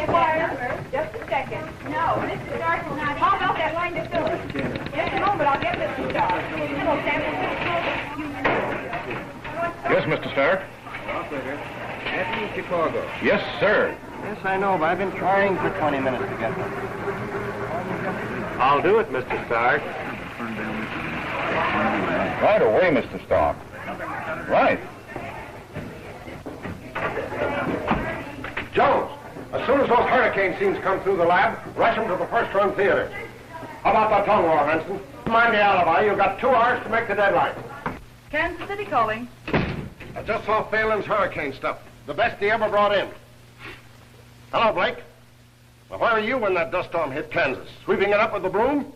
quiet. Just a second. No, Mr. Stark will not. How about that line to Phyllis? Just a moment, I'll get Mr. Stark. Hello, Sam. Yes, Mr. Stark. Operator, Anthony Chicago. Yes, sir. Yes, I know, but I've been trying for 20 minutes to get them. I'll do it, Mr. Stark. Right away, Mr. Stark. Right. Jones, as soon as those hurricane scenes come through the lab, rush them to the first-run theaters. How about that tongue war, Hanson? Mind the alibi. You've got 2 hours to make the deadline. Kansas City calling. I just saw Phelan's hurricane stuff. The best he ever brought in. Hello, Blake. Well, where were you when that dust storm hit Kansas? Sweeping it up with the broom?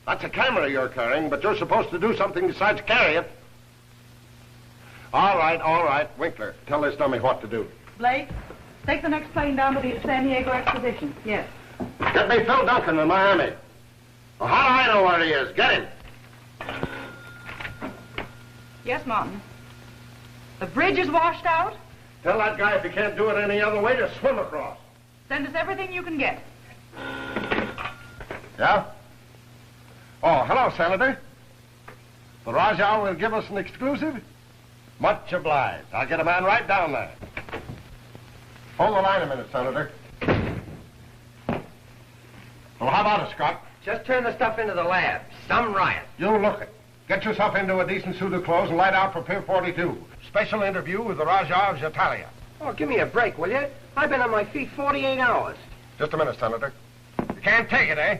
That's a camera you're carrying, but you're supposed to do something besides carry it. All right. Winkler, tell this dummy what to do. Blake, take the next plane down to the San Diego Exposition. Yes. Get me Phil Duncan in Miami. Well, how do I know where he is? Get him. Yes, Martin. The bridge is washed out. Tell that guy if he can't do it any other way to swim across. Send us everything you can get. Yeah? Oh, hello, Senator. The Rajah will give us an exclusive? Much obliged. I'll get a man right down there. Hold the line a minute, Senator. Well, how about it, Scott? Just turn the stuff into the lab. Some riot. You look it. Get yourself into a decent suit of clothes and light out for Pier 42. Special interview with the Rajah of Jatalia. Oh, give me a break, will you? I've been on my feet 48 hours. Just a minute, Senator. You can't take it, eh?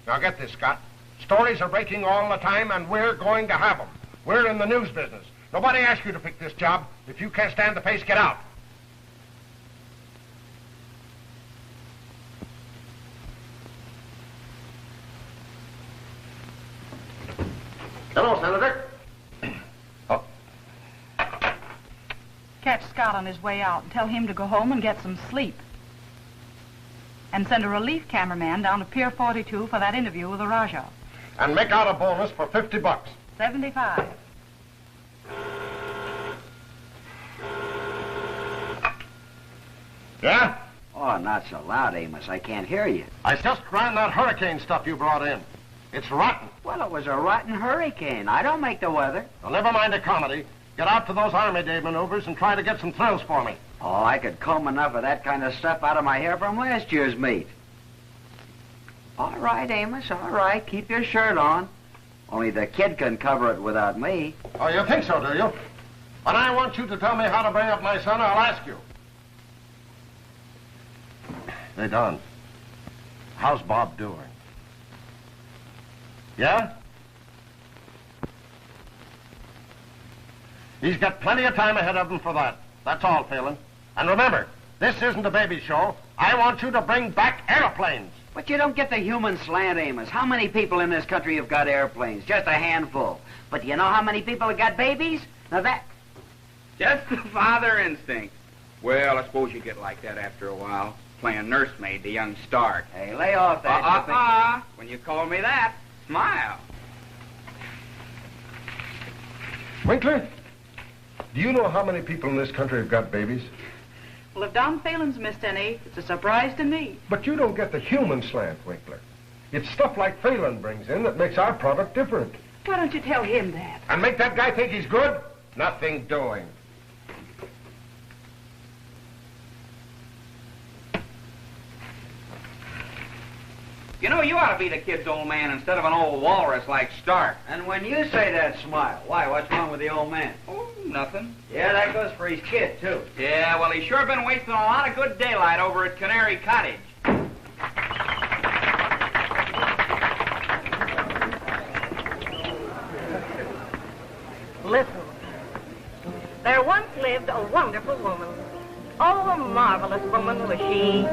Now get this, Scott. Stories are breaking all the time, and we're going to have them. We're in the news business. Nobody asked you to pick this job. If you can't stand the pace, get out. Hello, Senator. Oh. Catch Scott on his way out and tell him to go home and get some sleep. And send a relief cameraman down to Pier 42 for that interview with the Rajah. And make out a bonus for $50. 75. Yeah? Oh, not so loud, Amos. I can't hear you. I just ran that hurricane stuff you brought in. It's rotten. Well, it was a rotten hurricane. I don't make the weather. Well, never mind the comedy. Get out to those Army Day maneuvers and try to get some thrills for me. Oh, I could comb enough of that kind of stuff out of my hair from last year's meet. All right, Amos, all right. Keep your shirt on. Only the kid can cover it without me. Oh, you think so, do you? When I want you to tell me how to bring up my son, I'll ask you. Hey, Don. How's Bob doing? Yeah? He's got plenty of time ahead of him for that. That's all, Phelan. And remember, this isn't a baby show. I want you to bring back airplanes. But you don't get the human slant, Amos. How many people in this country have got airplanes? Just a handful. But do you know how many people have got babies? Now that... Just the father instinct. Well, I suppose you get like that after a while, playing nursemaid to young Stark. Hey, lay off that. When you call me that, smile. Winkler, do you know how many people in this country have got babies? Well, if Don Phelan's missed any, it's a surprise to me. But you don't get the human slant, Winkler. It's stuff like Phelan brings in that makes our product different. Why don't you tell him that? And make that guy think he's good? Nothing doing. You know, you ought to be the kid's old man instead of an old walrus like Stark. And when you say that, smile. Why, what's wrong with the old man? Oh, nothing. Yeah, that goes for his kid, too. Yeah, well, he's sure been wasting a lot of good daylight over at Canary Cottage. Listen. There once lived a wonderful woman. Oh, a marvelous woman was she.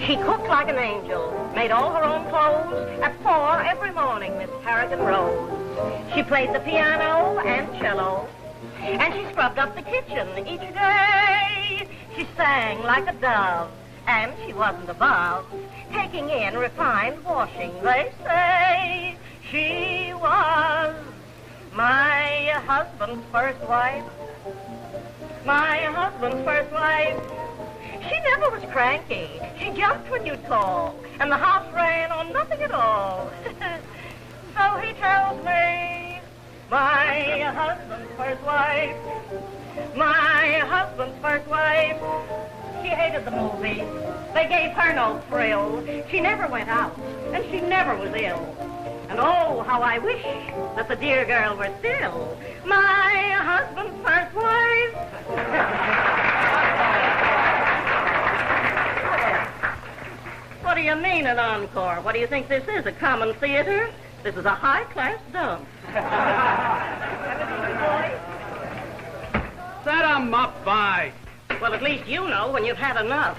She cooked like an angel, made all her own clothes. At 4 every morning, Miss Harrigan rose. She played the piano and cello, and she scrubbed up the kitchen each day. She sang like a dove, and she wasn't above taking in refined washing, they say. She was my husband's first wife. My husband's first wife. She never was cranky. She jumped when you'd call, and the house ran on nothing at all. So he tells me, my husband's first wife, she hated the movies. They gave her no thrill. She never went out, and she never was ill. And oh, how I wish that the dear girl were still my husband's first wife. What do you mean an encore? What do you think this is, a common theater? This is a high-class dump. Set 'em up, Vi. Well, at least you know when you've had enough.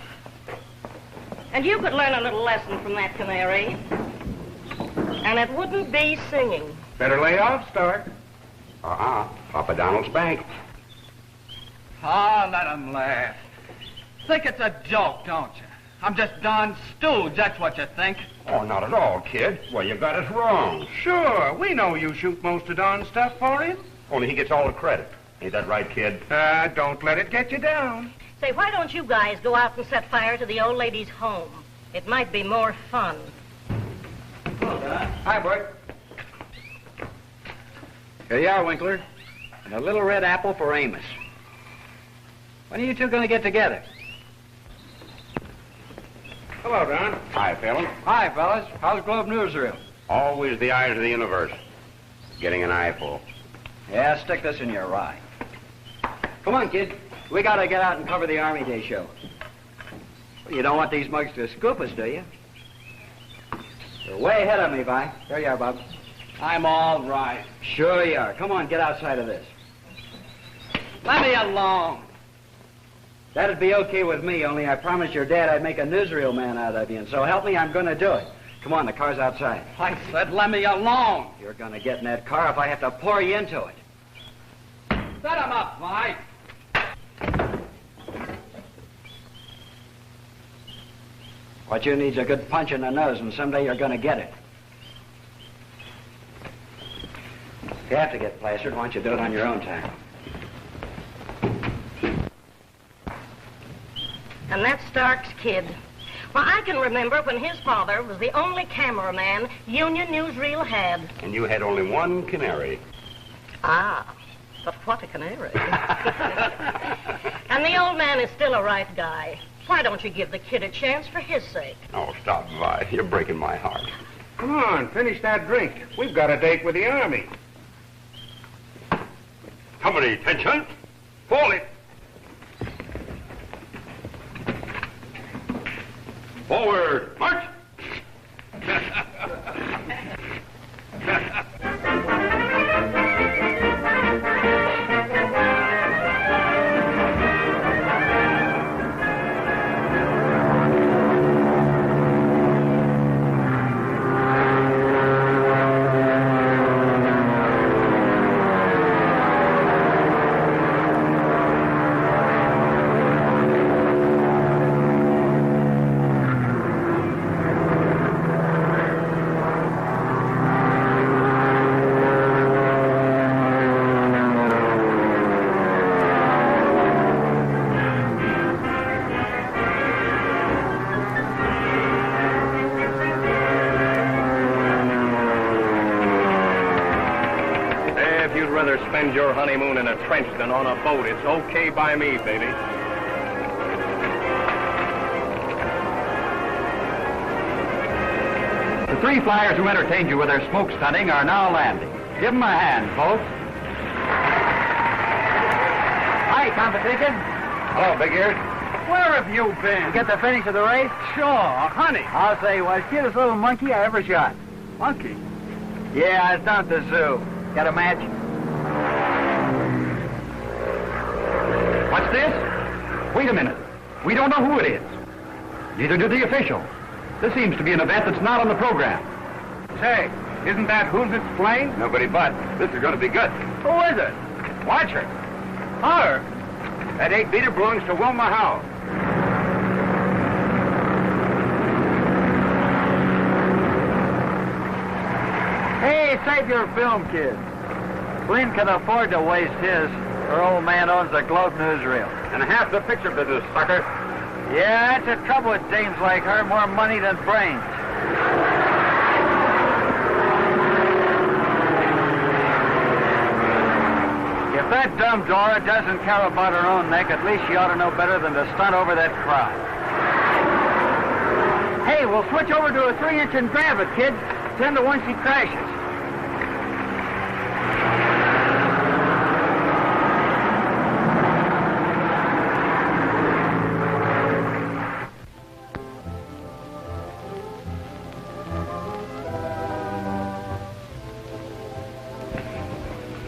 And you could learn a little lesson from that canary. And it wouldn't be singing. Better lay off, Stark. Papa Donald's bank. Ah, let 'em laugh. Think it's a joke, don't you? I'm just Don's stooge, that's what you think. Oh, not at all, kid. Well, you got it wrong. Sure, we know you shoot most of Don's stuff for him. Only he gets all the credit. Ain't that right, kid? Don't let it get you down. Say, why don't you guys go out and set fire to the old lady's home? It might be more fun. Hi, Bert. Here you are, Winkler. And a little red apple for Amos. When are you two going to get together? Hello, Don. Hi, Phelan. Hi, fellas. How's Globe Newsreel? Always the eyes of the universe. Getting an eyeful. Yeah, stick this in your eye. Come on, kid. We got to get out and cover the Army Day show. Well, you don't want these mugs to scoop us, do you? You're way ahead of me, Vi. There you are, Bob. I'm all right. Sure you are. Come on, get outside of this. Let me alone. That'd be okay with me, only I promised your dad I'd make a newsreel man out of you, and so help me, I'm going to do it. Come on, the car's outside. I said let me alone. You're going to get in that car if I have to pour you into it. Set 'em up, Vi. What you need's a good punch in the nose, and someday you're going to get it. If you have to get plastered, why don't you do it on your own time? And that's Stark's kid. Well, I can remember when his father was the only cameraman Union Newsreel had. And you had only one canary. Ah, but what a canary. And the old man is still a right guy. Why don't you give the kid a chance for his sake? Oh, stop, Vi. You're breaking my heart. Come on, finish that drink. We've got a date with the Army. Company, attention. Fall it. Forward, march! Spend your honeymoon in a trench than on a boat. It's okay by me, baby. The three flyers who entertained you with their smoke stunting are now landing. Give them a hand, folks. Hi, competition. Hello, Big Ears. Where have you been? You get the finish of the race? Sure, honey. I'll say, was cutest little monkey I ever shot. Monkey? Yeah, I was down at the zoo. Got a match? What's this? Wait a minute. We don't know who it is. Neither do the official. This seems to be an event that's not on the program. Say, isn't that Who's It's Fling? Nobody but. This is going to be good. Who is it? Watch her. Her? That 8-beater belongs to Wilma Howell. Hey, save your film, kid. Flynn can afford to waste his. Her old man owns the Globe Newsreel. And half the picture business, sucker. Yeah, that's the trouble with dames like her. More money than brains. If that dumb Dora doesn't care about her own neck, at least she ought to know better than to stunt over that crowd. Hey, we'll switch over to a 3-inch and grab it, kid. 10 to 1 she crashes.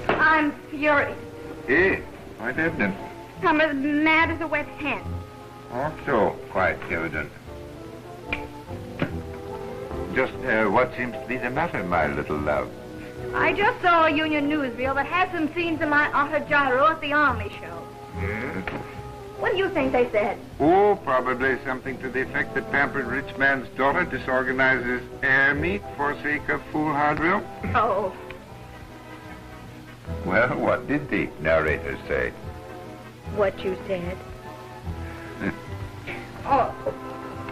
I'm furious. Eh, quite evident. I'm as mad as a wet hen. Also quite evident. Just what seems to be the matter, my little love? I just saw a union newsreel that had some scenes of my otter gyro at the Army show. Yes? What do you think they said? Oh, probably something to the effect that pampered rich man's daughter disorganizes air meat for sake of foolhardy. Oh. Well, what did the narrator say? What you said. Oh,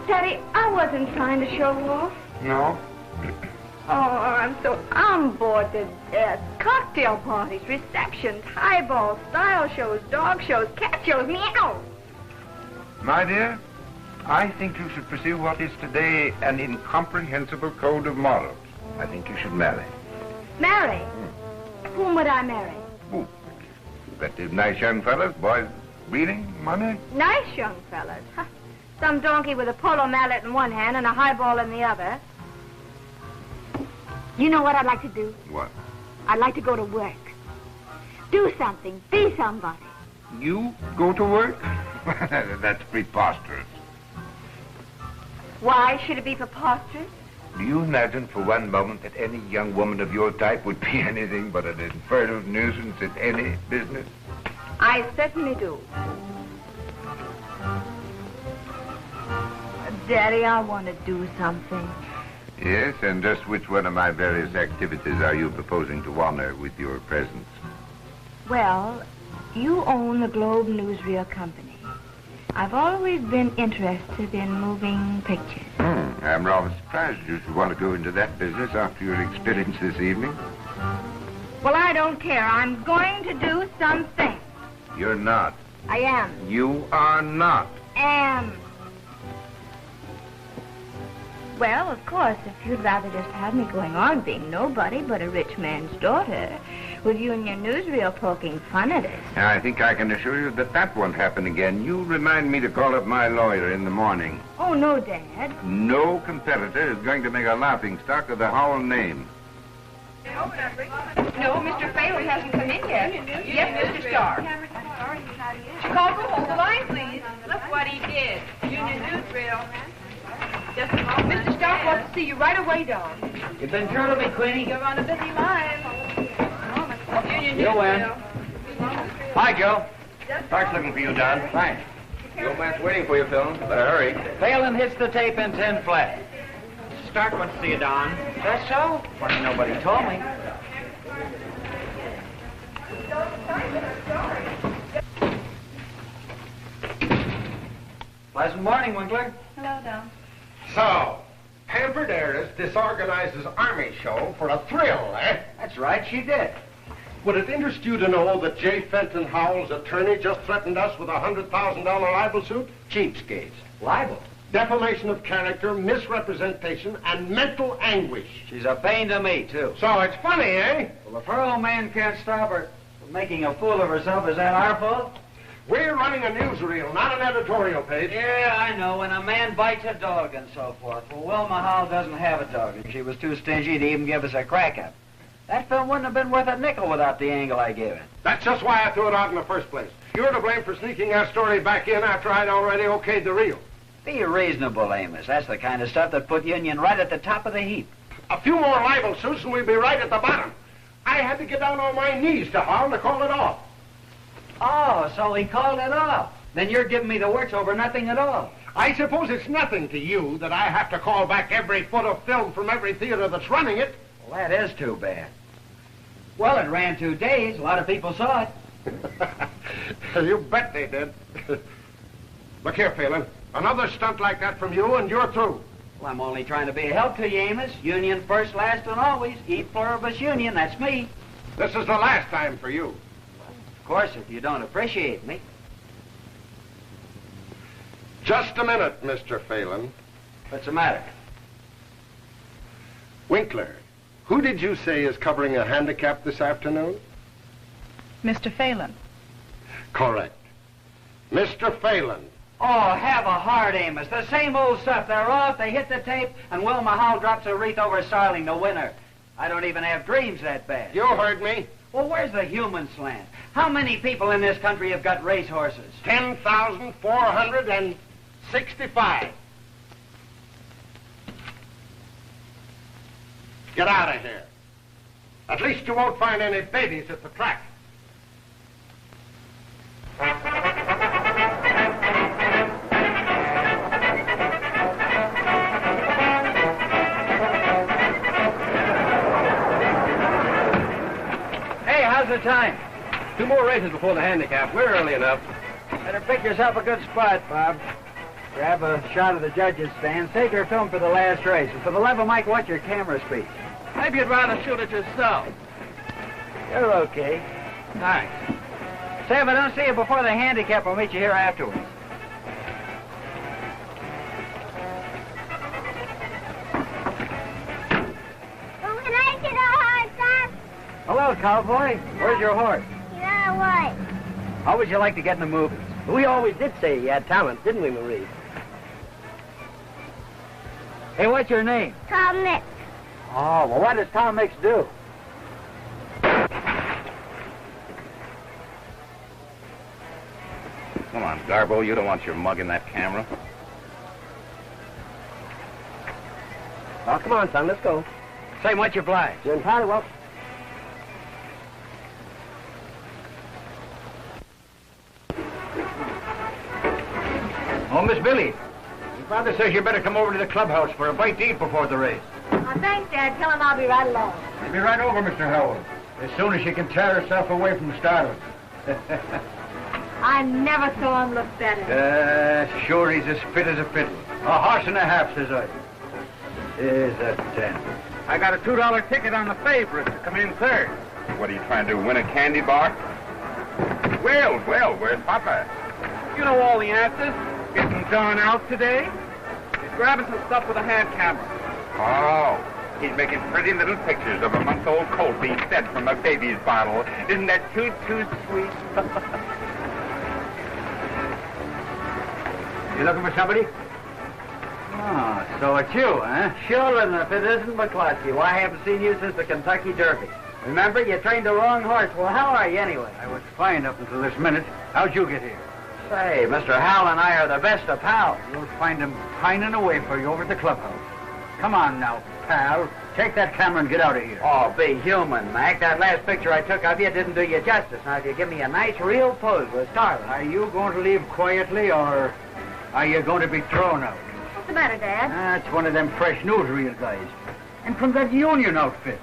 Daddy, I wasn't trying to show off. No? Oh, I'm bored to death. Cocktail parties, receptions, highballs, style shows, dog shows, cat shows, meow. My dear, I think you should pursue what is today an incomprehensible code of morals. I think you should marry. Marry? Whom would I marry? Oh, plenty of nice young fellas, boys, breeding, money. Nice young fellas. Huh. Some donkey with a polo mallet in one hand and a highball in the other. You know what I'd like to do? What? I'd like to go to work. Do something. Be somebody. You go to work? That's preposterous. Why should it be preposterous? Do you imagine for one moment that any young woman of your type would be anything but an infernal nuisance in any business? I certainly do. Daddy, I want to do something. Yes, and just which one of my various activities are you proposing to honor with your presence? Well, you own the Globe Newsreel Company. I've always been interested in moving pictures. I'm rather surprised you should want to go into that business after your experience this evening. Well, I don't care. I'm going to do something. You're not. I am. You are not. Am. Well, of course, if you'd rather just have me going on being nobody but a rich man's daughter, with you and your newsreel poking fun at us. I think I can assure you that that won't happen again. You remind me to call up my lawyer in the morning. Oh, no, Dad. No competitor is going to make a laughingstock of the Howell name. No, Mr. Phelan hasn't come in yet. Yes, Mr. Stark. Chicago, hold the line, please. Look what he did. Union Newsreel. Just a moment. Mr. Stark wants to see you right away, Don. You've been true to me, Queenie. You're on a busy line. Union You'll win. Newsreel. Hi, Joe. Stark's looking for you, Don. Thanks. The old man's waiting for you, Phil. Better hurry. Phelan hits the tape in 10 flat. Stark wants to see you, Don. That's so? Funny nobody told me. Pleasant morning, Winkler. Hello, Don. So, pampered heiress disorganizes army show for a thrill, eh? That's right, she did. Would it interest you to know that J. Fenton Howell's attorney just threatened us with a $100,000 libel suit? Cheapskates. Libel. Defamation of character, misrepresentation, and mental anguish. She's a pain to me, too. So it's funny, eh? Well, if her old man can't stop her from making a fool of herself, is that our fault? We're running a newsreel, not an editorial page. Yeah, I know. When a man bites a dog and so forth. Well, Wilma Howell doesn't have a dog, and she was too stingy to even give us a crack at it. That film wouldn't have been worth a nickel without the angle I gave it. That's just why I threw it out in the first place. You're to blame for sneaking that story back in after I'd already okayed the reel. Be reasonable, Amos. That's the kind of stuff that put Union right at the top of the heap. A few more libel suits and we'd be right at the bottom. I had to get down on my knees to Howell to call it off. Oh, so he called it off. Then you're giving me the works over nothing at all. I suppose it's nothing to you that I have to call back every foot of film from every theater that's running it. Well, that is too bad. Well, it ran 2 days. A lot of people saw it. You bet they did. Look here, Phelan. Another stunt like that from you, and you're through. Well, I'm only trying to be a help to you, Amos. Union first, last, and always. E pluribus union, that's me. This is the last time for you. Of course, if you don't appreciate me. Just a minute, Mr. Phelan. What's the matter? Winkler, who did you say is covering a handicap this afternoon? Mr. Phelan. Correct. Mr. Phelan. Oh, have a heart, Amos. The same old stuff. They're off, they hit the tape, and Wilma Howell drops a wreath over Starling, the winner. I don't even have dreams that bad. You heard me. Well, where's the human slant? How many people in this country have got racehorses? 10,465. Get out of here. At least you won't find any babies at the track. Hey, how's the time? 2 more races before the handicap. We're early enough. Better pick yourself a good spot, Bob. Grab a shot of the judges' stand. Save your film for the last race. And for the love of Mike, watch your camera speed. Maybe you'd rather shoot it yourself. You're okay. Thanks. Say, if I don't see you before the handicap, I'll meet you here afterwards. When I get a hard time, Hello, cowboy. Where's your horse? you know what? How would you like to get in the movies? We always did say he had talent, didn't we, Marie? Hey, what's your name? Tom Mix. Oh, well, what does Tom Mix do? Come on, Garbo, you don't want your mug in that camera. Oh, come on, son, let's go. Say, much obliged. You're entirely welcome. Oh, Miss Billy. Your father says you better come over to the clubhouse for a bite to eat before the race. Oh, thanks, Dad. Tell him I'll be right along. She'll be right over, Mr. Howell, as soon as she can tear herself away from Starling. I never saw him look better. Sure, he's as fit as a fiddle. A horse and a half, says I. Is a 10. I got a $2 ticket on the favorite to come in third. What are you trying to win, a candy bar? Well, where's Papa? You know all the answers. Getting Don out today. He's grabbing some stuff with a hand camera. Oh, he's making pretty little pictures of a month-old colt being fed from a baby's bottle. Isn't that too sweet? You looking for somebody? Oh, so it's you, huh? Sure, and if it isn't McCloskey, why, I haven't seen you since the Kentucky Derby. Remember, you trained the wrong horse. Well, how are you anyway? I was fine up until this minute. How'd you get here? Say, Mr. Howell and I are the best of pals. You'll find him pining away for you over at the clubhouse. Come on now, pal. Take that camera and get out of here. Oh, be human, Mac. That last picture I took of you didn't do you justice. Now, if you give me a nice, real pose with Starling. Are you going to leave quietly, or are you going to be thrown out? What's the matter, Dad? That's one of them fresh newsreel guys. And from that union outfit.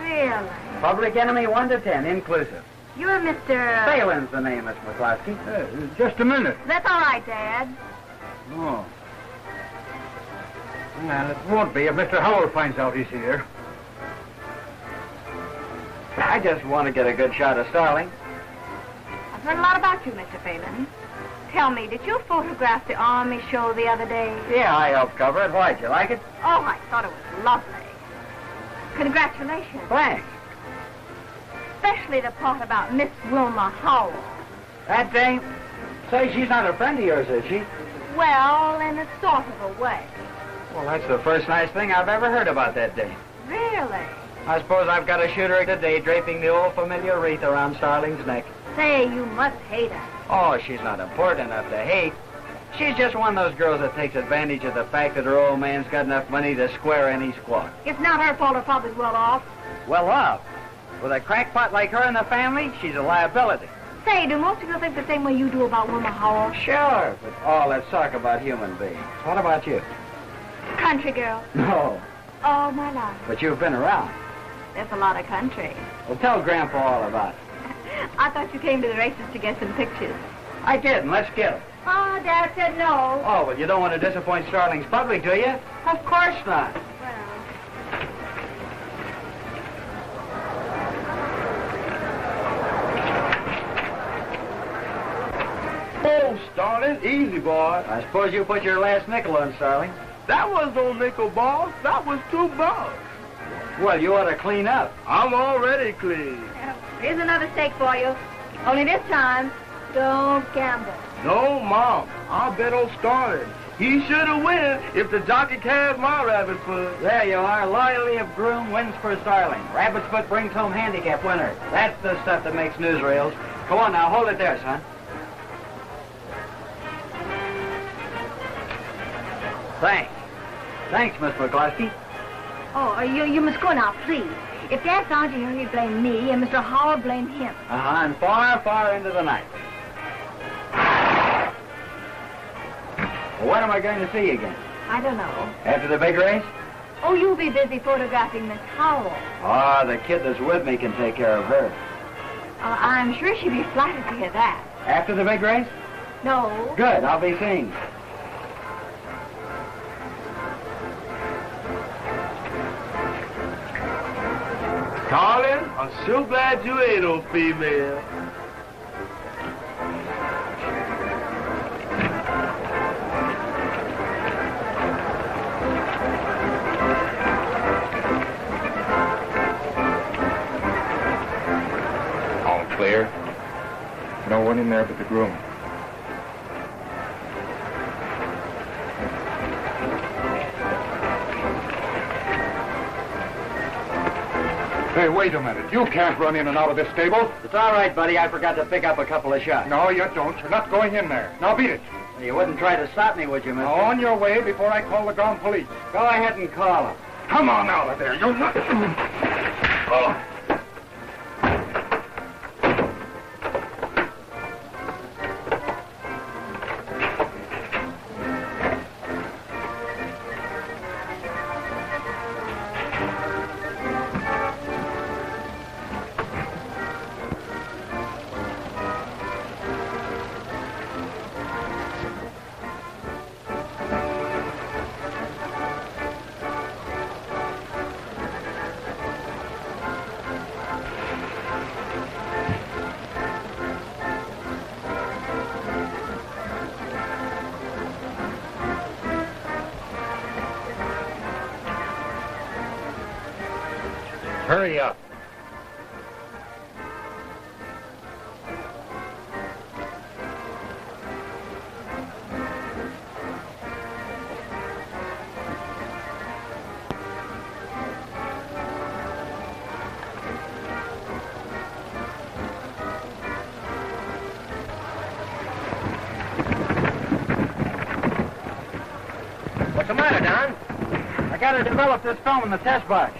Really? Public enemy 1 to 10, inclusive. You're Mr. Phelan's the name, Miss McCloskey. Just a minute. That's all right, Dad. Oh. Well, it won't be if Mr. Howell finds out he's here. I just want to get a good shot of Starling. I've heard a lot about you, Mr. Phelan. Tell me, did you photograph the Army show the other day? Yeah, I helped cover it. Why'd you like it? Oh, I thought it was lovely. Congratulations. Thanks. Especially the part about Miss Wilma Howell. That dame? Say, she's not a friend of yours, is she? Well, in a sort of a way. Well, that's the first nice thing I've ever heard about that dame. Really? I suppose I've got to shoot her today, draping the old familiar wreath around Starling's neck. Say, you must hate her. Oh, she's not important enough to hate. She's just one of those girls that takes advantage of the fact that her old man's got enough money to square any squawk. It's not her fault her father's well off. Well off? With a crackpot like her in the family, she's a liability. Say, do most of you think the same way you do about Wilma Howell? Sure, but all let's talk about human beings. What about you? Country girl. No, All my life. but you've been around. There's a lot of country. Well, tell Grandpa all about it. I thought you came to the races to get some pictures. I did, and let's get it. Oh, Dad said no. Oh, well, you don't want to disappoint Starling's public, do you? Of course not. Oh, Starling, easy, boy. I suppose you put your last nickel on, Starling. That was no nickel, boss. That was $2. Well, you ought to clean up. I'm already clean. Here's another steak for you. Only this time, don't gamble. No, Mom. I'll bet on Starling. He should have win if the jockey carries my rabbit foot. There you are. Loyalty of groom wins for Starling. Rabbit's foot brings home handicap winner. That's the stuff that makes newsreels. Go on now, hold it there, son. Thanks. Thanks, Miss McCluskey. Oh, you must go now, please. If Dad found you here, he'd blame me, and Mr. Howell blame him. And far, far into the night. Well, when am I going to see you again? I don't know. After the big race? Oh, you'll be busy photographing Miss Howell. Oh, the kid that's with me can take care of her. I'm sure she'd be flattered to hear that. After the big race? No. Good, I'll be seeing you. Darling, I'm so glad you ain't no female. All clear. No one in there but the groom. Hey, wait a minute. You can't run in and out of this stable. It's all right, buddy. I forgot to pick up a couple of shots. No, you don't. You're not going in there. Now beat it. You wouldn't try to stop me, would you, mister? Now, on your way before I call the ground police. Go ahead and call them. Come on out of there. You're not... Oh. Hurry up. What's the matter, Don? I got to develop this film in the test box.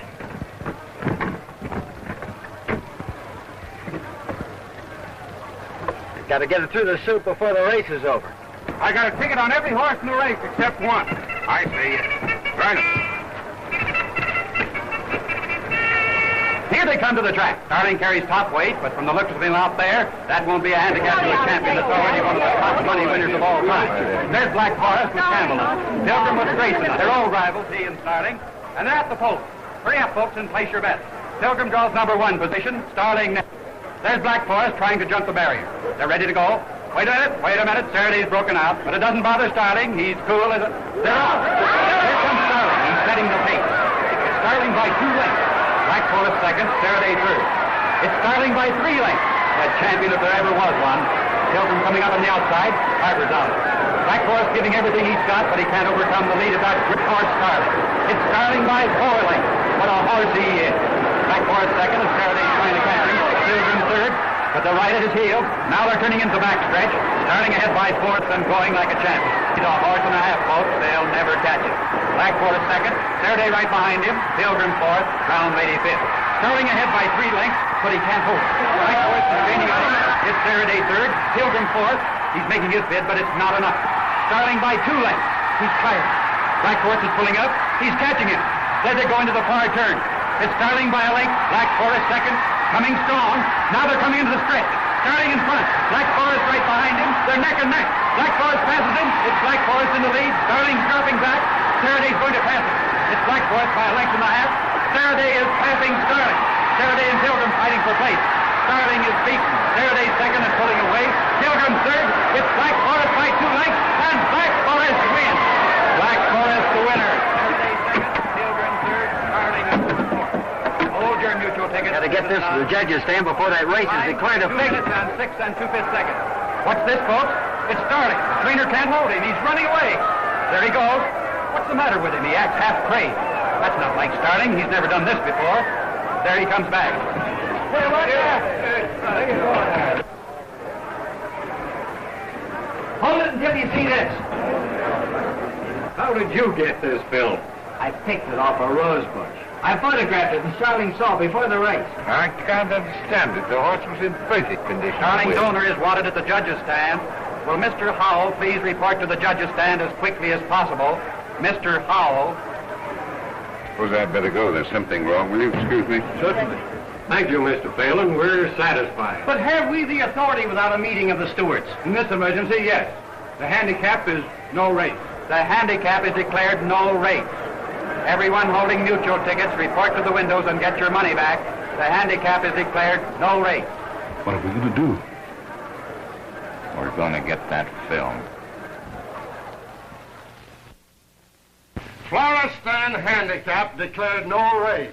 Got to get it through the soup before the race is over. I got a ticket on every horse in the race except one. I see. Right. Here they come to the track. Starling carries top weight, but from the looks of him out there, that won't be a handicap to a champion that's already one of the top money winners of all time. There's Black Forest with Camelot. Pilgrim with Grayson. They're old rivals, he and Starling. And they're at the post. Hurry up, folks, and place your bets. Pilgrim draws number 1 position. Starling next. There's Black Forest trying to jump the barrier. They're ready to go. Wait a minute. Saraday's broken out, but it doesn't bother Starling. He's cool as a... They're out. Here comes Starling. He's setting the pace. It's Starling by 2 lengths. Black Forest second, Saraday third. It's Starling by 3 lengths. That champion if there ever was one. Pilgrim coming up on the outside. Harper's out. Black Forest giving everything he's got, but he can't overcome the lead of that horse Starling. It's Starling by 4 lengths. What a horse he is. Black Forest second, and Saraday trying to catch him. Pilgrim third, but they're right at his heels. Now they're turning into backstretch. Starting ahead by 4th and going like a champion. He's a horse and a half, folks. They'll never catch him. Black Forest second, Saraday right behind him. Pilgrim 4th, Round Lady 5th. Starling ahead by 3 lengths, but he can't hold it. Black Forest is gaining on him. It's Saraday third, Pilgrim 4th. He's making his bid, but it's not enough. Starling by 2 lengths. He's tired. Black Forest is pulling up. He's catching him. Then they're going to the far turn. It's Starling by a length. Black Forest second. Coming strong. Now they're coming into the stretch. Starling in front. Black Forest right behind him. They're neck and neck. Black Forest passes him. It's Black Forest in the lead. Starling's dropping back. Faraday's going to pass him. It's Black Forest by a length and a half. Faraday is passing Starling. Faraday and Pilgrim fighting for place. Starling is beaten. Faraday second and pulling away. Pilgrim third. It's Black Forest by 2 lengths, and Black Forest wins. Black Forest the winner. Faraday second, Pilgrim third, Starling is fourth. Hold your neutral ticket. Got to get this to the judges' stand before that race is declared a 2 finish. minutes and 6 2/5 seconds. What's this, folks? It's Starling. The trainer can't hold him. He's running away. There he goes. What's the matter with him? He acts half crazed. That's not like Starling. He's never done this before. There he comes back. Hey, what? Hold it until you see this. How did you get this film? I picked it off a rose bush. I photographed it and Starling saw before the race. I can't understand it. The horse was in perfect condition. Starling's owner is wanted at the judges' stand. Will Mr. Howell please report to the judges' stand as quickly as possible? Mr. Howell. Suppose I'd better go. There's something wrong. Will you excuse me? Certainly. Thank you, Mr. Phelan. We're satisfied. But have we the authority without a meeting of the stewards? In this emergency, yes. The handicap is no race. The handicap is declared no race. Everyone holding neutral tickets, report to the windows and get your money back. The handicap is declared no race. What are we going to do? We're going to get that film. Florist and handicap declared no race.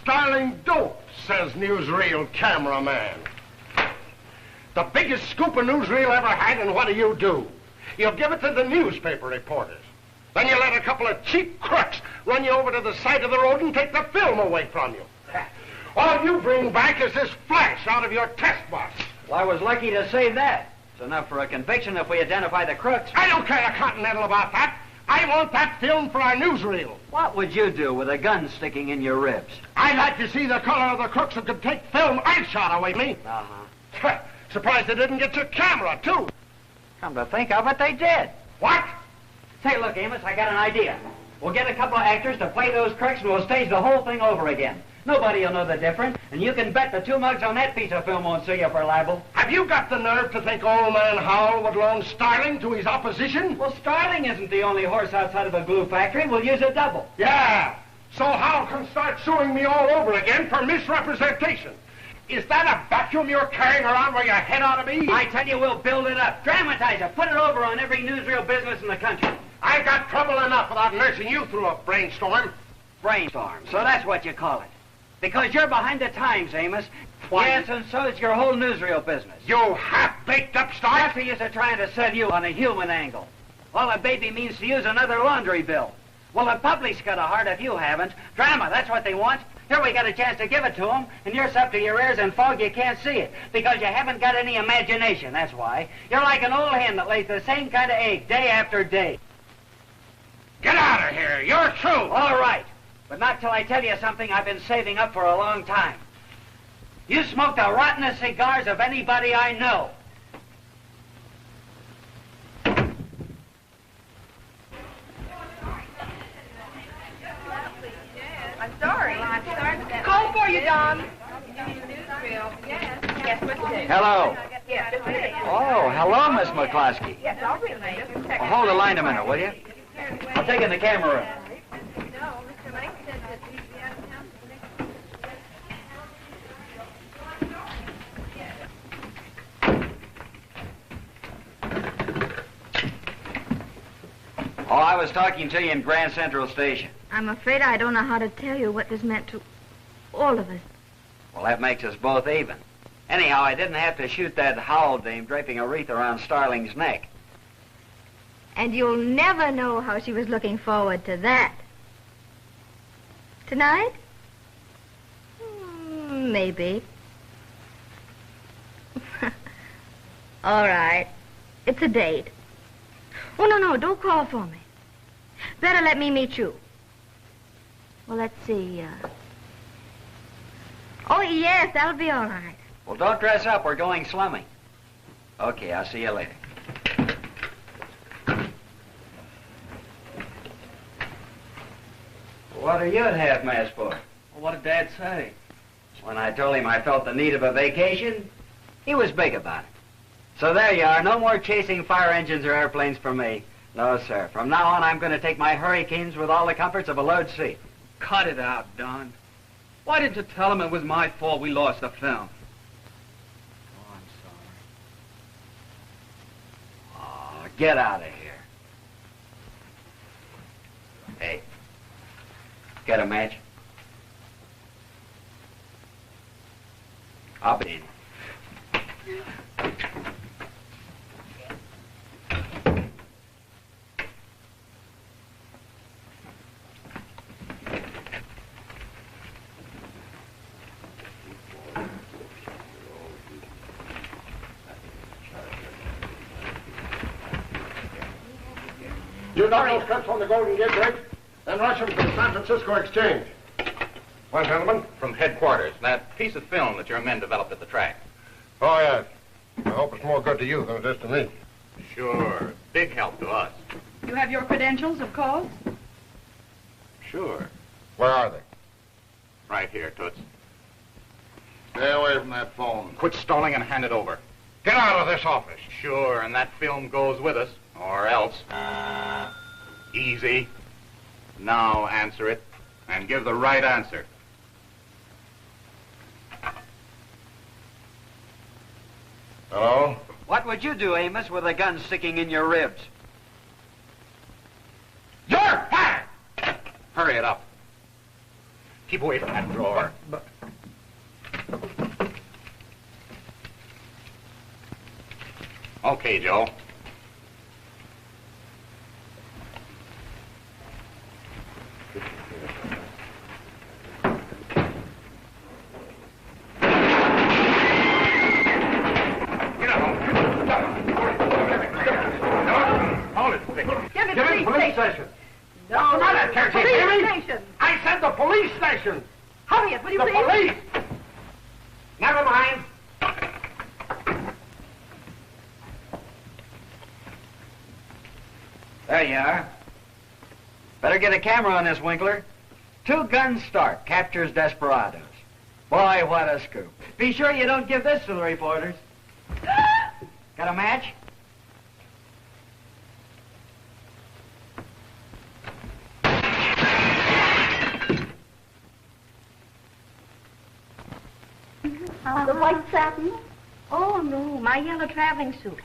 Starling dope, says Newsreel cameraman. The biggest scoop a Newsreel ever had, and what do? You give it to the newspaper reporters. Then you let a couple of cheap crooks run you over to the side of the road and take the film away from you. All you bring back is this flash out of your test box. Well, I was lucky to save that. It's enough for a conviction if we identify the crooks. I don't care a continental about that. I want that film for our newsreel. What would you do with a gun sticking in your ribs? I'd like to see the color of the crooks who could take film I shot away me. Uh-huh. Surprised they didn't get your camera, too. Come to think of it, they did. What? Say, look, Amos, I got an idea. We'll get a couple of actors to play those crooks and we'll stage the whole thing over again. Nobody will know the difference, and you can bet the 2 mugs on that piece of film won't sue you for libel. Have you got the nerve to think old man Howell would loan Starling to his opposition? Well, Starling isn't the only horse outside of a glue factory. We'll use a double. Yeah, so Howell can start suing me all over again for misrepresentation. Is that a vacuum you're carrying around where your head ought to be? I tell you, we'll build it up, dramatize it, put it over on every newsreel business in the country. I got trouble enough without nursing you through a brainstorm. Brainstorm, so that's what you call it. Because you're behind the times, Amos. Why? Yes, and so is your whole newsreel business. You half-baked upstart! That's the use of trying to sell you on a human angle. All a baby means to use another laundry bill. Well, the public's got a heart if you haven't. Drama, that's what they want. Here we got a chance to give it to them, and you're up to your ears in fog you can't see it. Because you haven't got any imagination, that's why. You're like an old hen that lays the same kind of egg day after day. Get out of here! You're through! All right. But not till I tell you something I've been saving up for a long time. You smoke the rottenest cigars of anybody I know. I'm sorry. Call for you, Don. Yes, what's it? Hello. Yes, it's it. Oh, hello, Miss McCloskey. Yes, I'll bring it. Just a second. Well, hold the line a minute, will you? I'll take in the camera. Oh, I was talking to you in Grand Central Station. I'm afraid I don't know how to tell you what this meant to all of us. Well, that makes us both even. Anyhow, I didn't have to shoot that Howell dame draping a wreath around Starling's neck. And you'll never know how she was looking forward to that. Tonight? Maybe. All right. It's a date. Oh, no, don't call for me. Better let me meet you. Well, let's see. Oh, yes, that'll be all right. Well, don't dress up. We're going slumming. Okay, I'll see you later. What are you at half-mast for? Well, what did Dad say? When I told him I felt the need of a vacation, he was big about it. So there you are. No more chasing fire engines or airplanes for me. No, sir. From now on, I'm going to take my Hurricanes with all the comforts of a load seat. Cut it out, Don. Why didn't you tell him it was my fault we lost the film? Oh, I'm sorry. Oh, get out of here. Hey, get a match? I'll be in. You know those cuts on the Golden Gate Bridge? Then rush them to the San Francisco Exchange. Well, gentlemen? From headquarters. That piece of film that your men developed at the track. Oh, yes. I hope it's more good to you than it is to me. Sure. Big help to us. You have your credentials, of course? Sure. Where are they? Right here, Toots. Stay away from that phone. Quit stalling and hand it over. Get out of this office. Sure, and that film goes with us. Or else. Easy. Now answer it, and give the right answer. Hello? What would you do, Amos, with a gun sticking in your ribs? You're fired! Hurry it up. Keep away from that drawer. Okay, Joe. Police station. No, not a church, police Jimmy. station. I said the police station. Hurry up, will you The please? police. Never mind. There you are. Better get a camera on this, Winkler. 2 guns start, captures desperados. Boy, what a scoop. Be sure you don't give this to the reporters. Got a match? The white satin? Oh, no, my yellow traveling suit.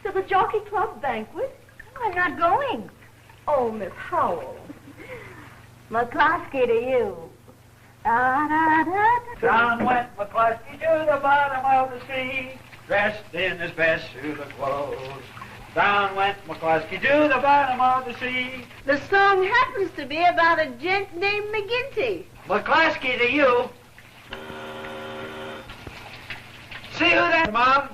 To the Jockey Club banquet? I'm not going. Oh, Miss Howell. McCloskey to you. Down went McCluskey to the bottom of the sea, dressed in his best suit of clothes. Down went McCluskey to the bottom of the sea. The song happens to be about a gent named McGinty. McCluskey to you. See who that, Mom?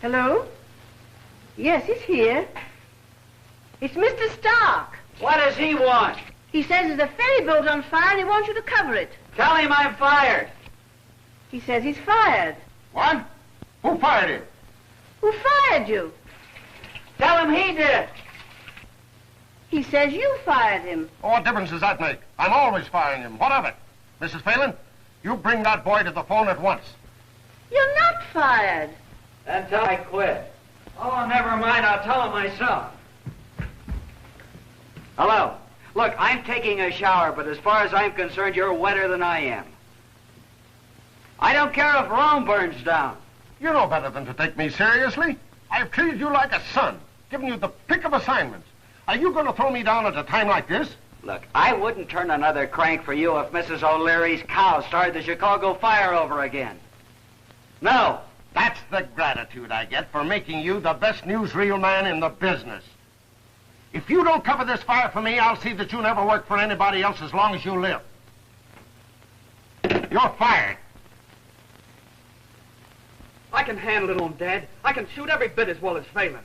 Hello? Yes, he's here. It's Mr. Stark. What does he want? He says there's a ferry boat on fire and he wants you to cover it. Tell him I'm fired. He says he's fired. What? Who fired him? Who fired you? Tell him he did. He says you fired him. Oh, what difference does that make? I'm always firing him. What of it? Mrs. Phelan, you bring that boy to the phone at once. You're not fired. Until I quit. Oh, never mind. I'll tell him myself. Hello. Look, I'm taking a shower, but as far as I'm concerned, you're wetter than I am. I don't care if Rome burns down. You know better than to take me seriously. I've treated you like a son, given you the pick of assignments. Are you going to throw me down at a time like this? Look, I wouldn't turn another crank for you if Mrs. O'Leary's cow started the Chicago fire over again. No. That's the gratitude I get for making you the best newsreel man in the business. If you don't cover this fire for me, I'll see that you never work for anybody else as long as you live. You're fired. I can handle it on Dad. I can shoot every bit as well as Phelan.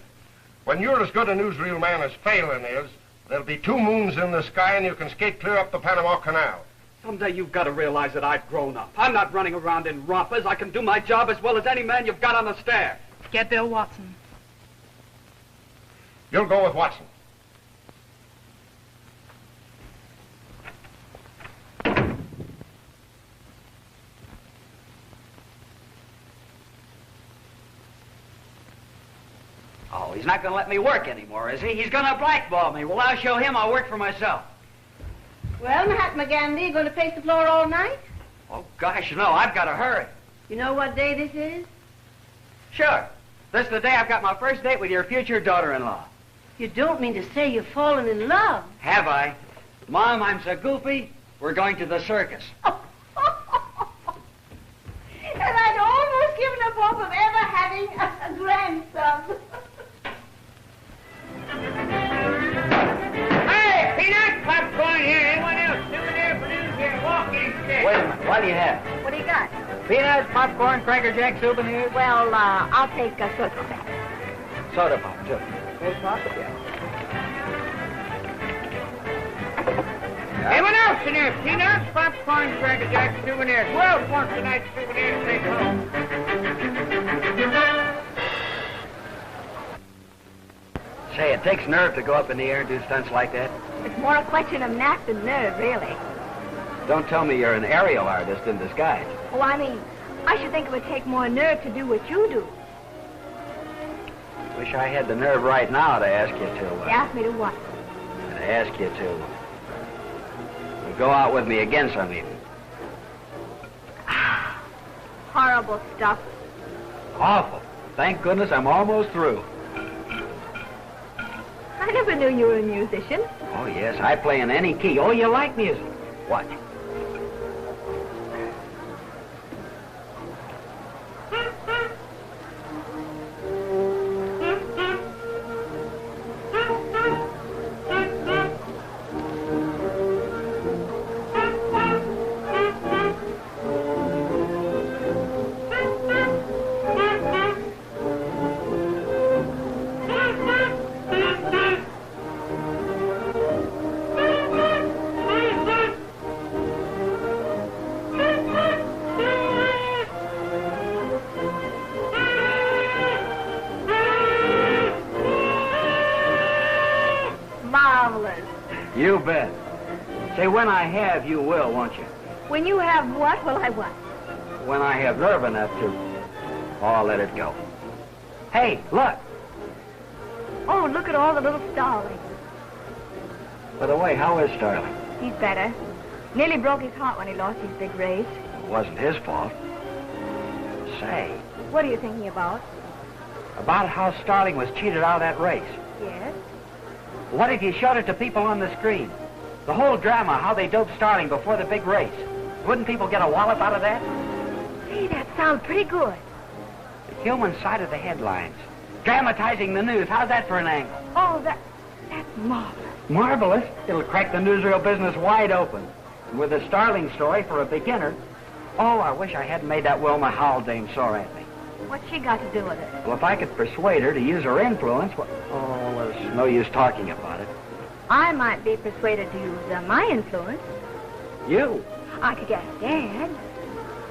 When you're as good a newsreel man as Phelan is, there'll be 2 moons in the sky and you can skate clear up the Panama Canal. Someday you've got to realize that I've grown up. I'm not running around in rompers. I can do my job as well as any man you've got on the staff. Get Bill Watson. You'll go with Watson. he's not going to let me work anymore, is he? He's going to blackball me. Well, I'll show him I'll work for myself. Well, Mahatma Gandhi, you going to pace the floor all night? Oh, gosh, no, I've got to hurry. You know what day this is? Sure. This is the day I've got my first date with your future daughter-in-law. You don't mean to say you've fallen in love. Have I? Mom, I'm so goofy. We're going to the circus. And I'd almost given up hope of ever having a grandson. Hey, peanut popcorn here. Anyone else? Souvenir balloons here. Walking stick. Wait a minute. What do you have? What do you got? Peanuts, popcorn, Cracker Jack souvenirs? Well, I'll take a soda pop. Soda pop, too. Soda pop? Yeah. Anyone else in here? Peanuts, popcorn, Cracker Jack souvenirs. Who else wants a nice souvenir to take home? Say, it takes nerve to go up in the air and do stunts like that. It's more a question of knack than nerve, really. Don't tell me you're an aerial artist in disguise. Oh, I mean, I should think it would take more nerve to do what you do. Wish I had the nerve right now to ask you to... Ask me to what? To ask you to... go out with me again some evening. Horrible stuff. Awful. Thank goodness I'm almost through. I never knew you were a musician. Oh, yes, I play in any key. Oh, you like music? Watch. You bet. Say, when I have, you will, won't you? When you have what, will I what? When I have nerve enough to... Oh, I'll let it go. Hey, look. Oh, look at all the little starlings. By the way, how is Starling? He's better. Nearly broke his heart when he lost his big race. It wasn't his fault. Say. What are you thinking about? About how Starling was cheated out of that race. Yes? What if you showed it to people on the screen? The whole drama, how they doped Starling before the big race. Wouldn't people get a wallop out of that? Hey, that sounds pretty good. The human side of the headlines. Dramatizing the news. How's that for an angle? Oh, that's marvelous. Marvelous? It'll crack the newsreel business wide open. And with a Starling story for a beginner... Oh, I wish I hadn't made that Wilma Howell dame sore at me. What's she got to do with it? Well, if I could persuade her to use her influence... Well, there's no use talking about it. I might be persuaded to use my influence. You? I could get Dad.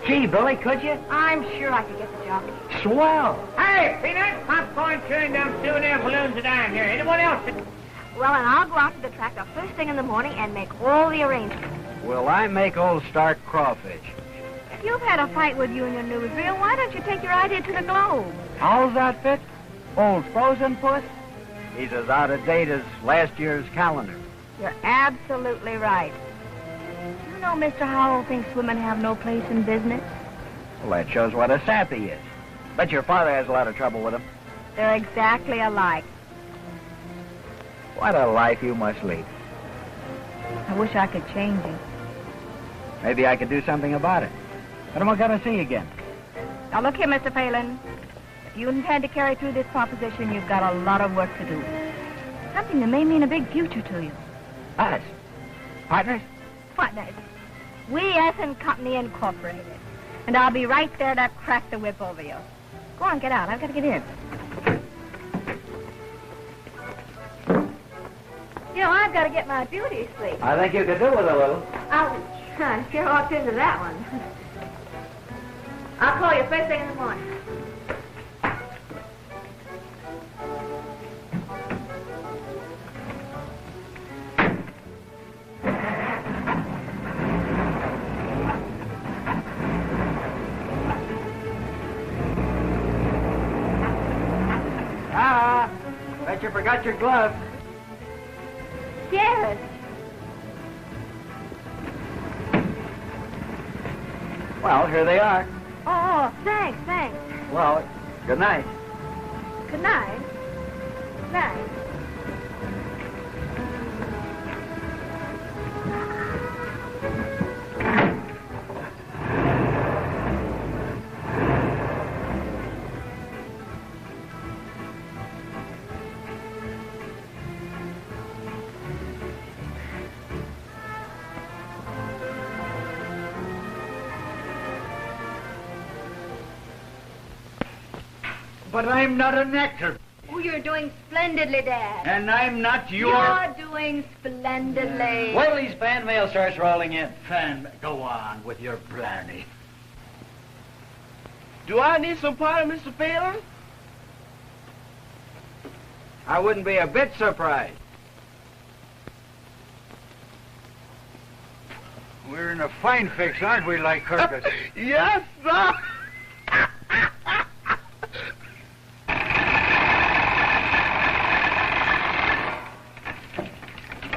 Gee, Billy, could you? I'm sure I could get the jockey. Swell. Hey, Peanut, popcorn, chewing down souvenir balloons that I'm here. Anyone else? Well, and I'll go out to the track the first thing in the morning and make all the arrangements. Will I make old Stark crawfish? If you've had a fight with you and your newsreel, why don't you take your idea to the Globe? How's that fit? Old frozen puss? He's as out of date as last year's calendar. You're absolutely right. You know Mr. Howell thinks women have no place in business. Well, that shows what a sap he is. Bet your father has a lot of trouble with him. They're exactly alike. What a life you must lead. I wish I could change you. Maybe I could do something about it. What am I going to see again? Now, look here, Mr. Phelan. If you intend to carry through this proposition, you've got a lot of work to do. Something that may mean a big future to you. Us? Partners? Partners. We, S & Company Incorporated. And I'll be right there to crack the whip over you. Go on, get out. I've got to get in. You know, I've got to get my beauty sleep. I think you could do with a little. Ouch. I sure walked into that one. I'll call you first thing in the morning. you forgot your gloves. Yes. Well, here they are. Oh, thanks. Well, good night. Good night. Night. But I'm not an actor. Oh, you're doing splendidly, Dad. And I'm not your... You're doing splendidly. Wait till these fan mail starts rolling in. Go on with your blarney. Do I need some party, Mr. Phelan? I wouldn't be a bit surprised. We're in a fine fix, aren't we, like Kirkus? Yes, sir.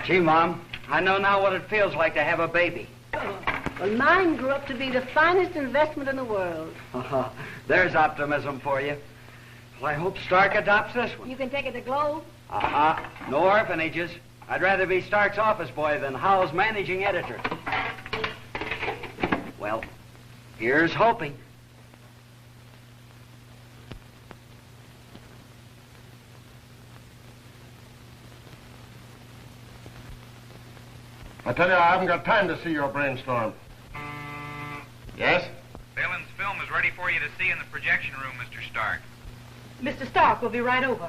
Gee, Mom, I know now what it feels like to have a baby. Well, mine grew up to be the finest investment in the world. There's optimism for you. Well, I hope Stark adopts this one. You can take it to Globe. No orphanages. I'd rather be Stark's office boy than Howell's managing editor. Well, here's hoping. I tell you, I haven't got time to see your brainstorm. Yes? Phelan's film is ready for you to see in the projection room, Mr. Stark. Mr. Stark will be right over.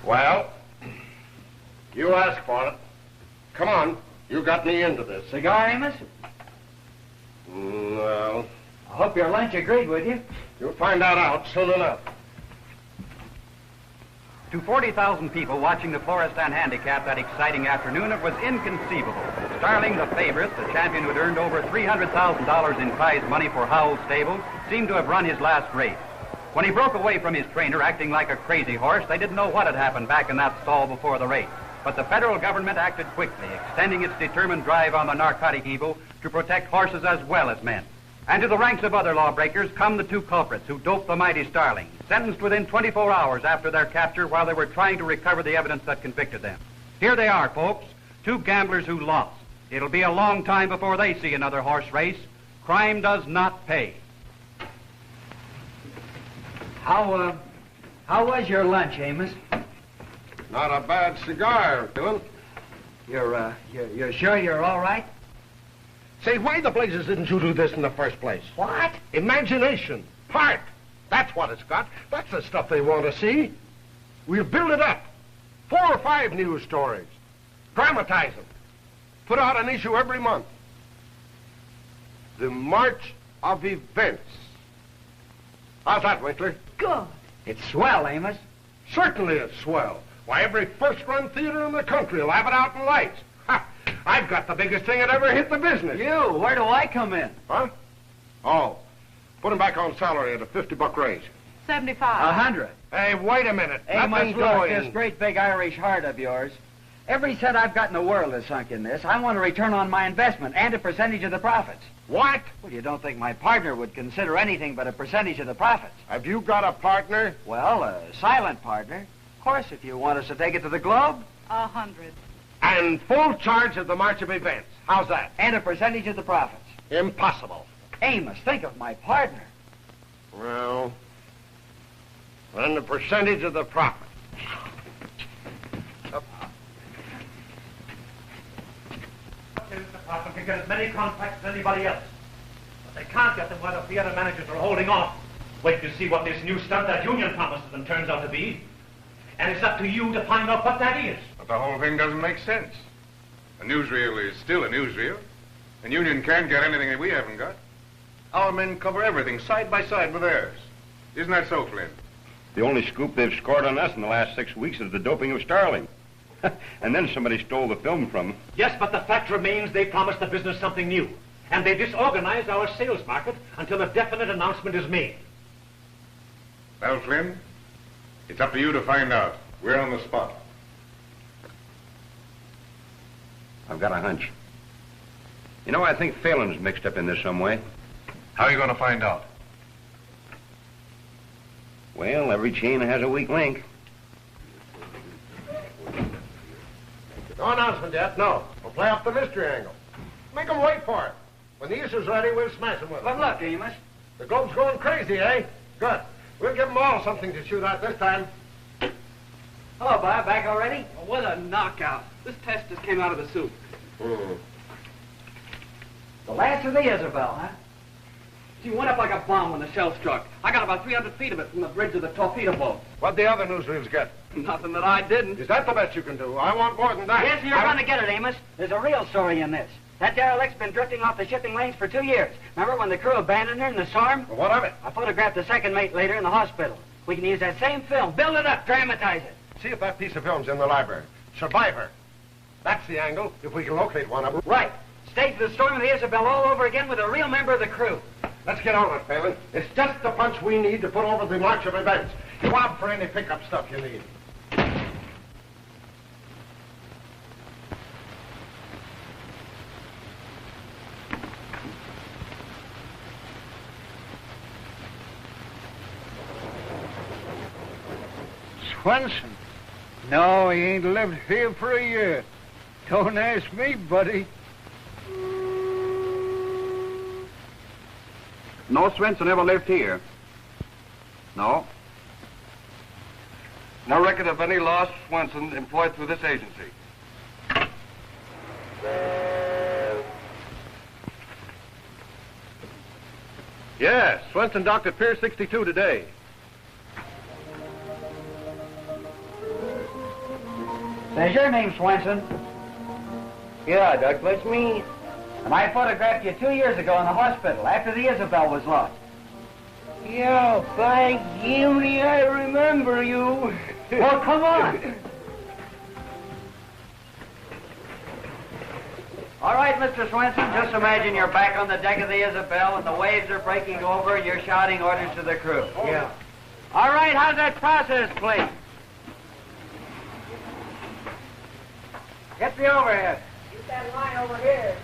Well, you asked for it. Come on, you got me into this. Cigar, Amos? Well, I hope your lunch agreed with you. you'll find that out soon enough. To 40,000 people watching the Florist and Handicap that exciting afternoon, it was inconceivable. Starling, the favorite, the champion who had earned over $300,000 in prize money for Howell's stable, seemed to have run his last race. When he broke away from his trainer, acting like a crazy horse, they didn't know what had happened back in that stall before the race. But the federal government acted quickly, extending its determined drive on the narcotic evil to protect horses as well as men. And to the ranks of other lawbreakers come the two culprits who doped the mighty Starling, sentenced within 24 hours after their capture while they were trying to recover the evidence that convicted them. Here they are, folks, two gamblers who lost. It'll be a long time before they see another horse race. Crime does not pay. How was your lunch, Amos? Not a bad cigar, Phelan. You're sure you're all right? Say, why the blazes didn't you do this in the first place? What? Imagination. Heart. That's what it's got. That's the stuff they want to see. We'll build it up. 4 or 5 news stories. Dramatize them. Put out an issue every month. The March of Events. How's that, Winkler? Good. It's swell, Amos. Certainly it's swell. Why, every first-run theater in the country will have it out in lights. Ha! I've got the biggest thing that ever hit the business. You, where do I come in? Huh? Oh, put him back on salary at a $50 raise. 75. 100. Hey, wait a minute. Amos, Nothing's look, going. this great big Irish heart of yours. Every cent I've got in the world is sunk in this. I want a return on my investment and a percentage of the profits. What? Well, you don't think my partner would consider anything but a percentage of the profits? Have you got a partner? Well, a silent partner. Of course, if you want us to take it to the Globe. 100. And full charge of the March of Events. How's that? And a percentage of the profits. Impossible. Amos, think of my partner. Well, then the percentage of the profit. This department can get as many contracts as anybody else. But they can't get them while the theater managers are holding off. Wait to see what this new stunt that union promises them turns out to be. And it's up to you to find out what that is. But the whole thing doesn't make sense. A newsreel is still a newsreel. And union can't get anything that we haven't got. Our men cover everything side by side with theirs. Isn't that so, Flynn? The only scoop they've scored on us in the last 6 weeks is the doping of Starling. And then somebody stole the film from them. Yes, but the fact remains they promised the business something new. And they disorganized our sales market until a definite announcement is made. Well, Flynn, It's up to you to find out. We're on the spot. I've got a hunch. You know, I think Phelan's mixed up in this some way. How are you going to find out? Well, every chain has a weak link. No announcement yet, no. We'll play up the mystery angle. Make them wait for it. When the issue's ready, we'll smash them with it. Good luck, Amos. The globe's going crazy, eh? Good. We'll give them all something to shoot at this time. Hello, Bob. Back already? Oh, what a knockout. This test just came out of the soup. The last of the Isabel, huh? She went up like a bomb when the shell struck. I got about 300 feet of it from the bridge of the torpedo boat. What'd the other newsreels get? Nothing that I didn't. Is that the best you can do? I want more than that. Yes, you're going to get it, Amos. There's a real story in this. That derelict's been drifting off the shipping lanes for 2 years. Remember when the crew abandoned her in the storm? Well, what of it? I photographed the second mate later in the hospital. We can use that same film, build it up, dramatize it. See if that piece of film's in the library. Survivor. That's the angle, if we can locate one of them. Right. Stage the storm of the Isabel all over again with a real member of the crew. Let's get on it, Phelan. It's just the punch we need to put over the march of events. You opt for any pickup stuff you need. Swenson? No, he ain't lived here for a year. Don't ask me, buddy. No, Swenson ever lived here. No. No record of any lost Swenson employed through this agency. Yes, Swenson docked at Pier 62 today. Says your name, Swenson. Yeah, Doc, that's me. And I photographed you 2 years ago in the hospital after the Isabel was lost. Yeah, by Jimmy, I remember you. Well, come on. All right, Mr. Swenson, just imagine you're back on the deck of the Isabel and the waves are breaking over and you're shouting orders to the crew. Yeah. All right, how's that process, please? Get the overhead. Keep that line over here.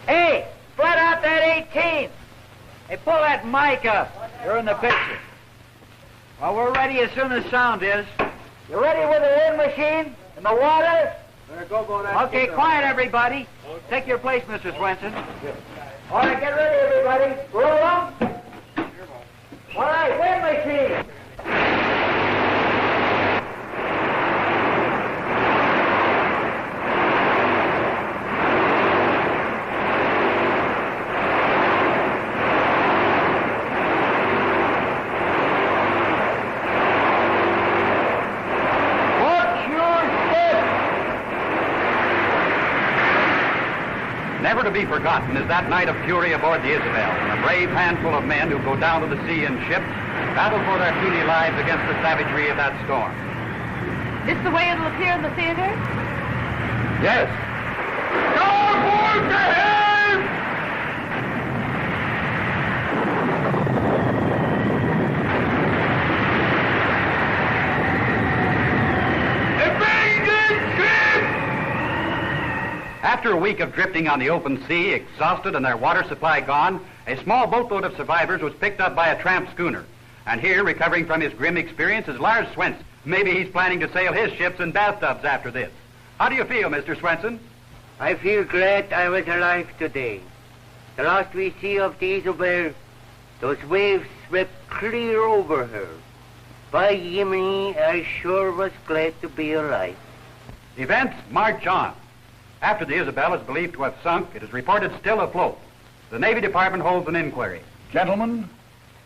Hey, flat out that 18. Hey, pull that mic up. You're in the picture. Well, we're ready as soon as sound is. You ready with the wind machine and the water? Okay, quiet, everybody. Take your place, Mr. Swenson. All right, get ready, everybody. Roll up. All right, wind machine. Never to be forgotten is that night of fury aboard the Isabel, and a brave handful of men who go down to the sea in ships battle for their puny lives against the savagery of that storm. This the way it'll appear in the theater? Yes. Starboard to him! After a week of drifting on the open sea, exhausted and their water supply gone, a small boatload of survivors was picked up by a tramp schooner. And here, recovering from his grim experience, is Lars Swenson. Maybe he's planning to sail his ships in bathtubs after this. How do you feel, Mr. Swenson? I feel glad I was alive today. The last we see of the Isabel, those waves swept clear over her. By Jiminy, I sure was glad to be alive. Events march on. After the Isabel is believed to have sunk, it is reported still afloat. The Navy Department holds an inquiry. Gentlemen,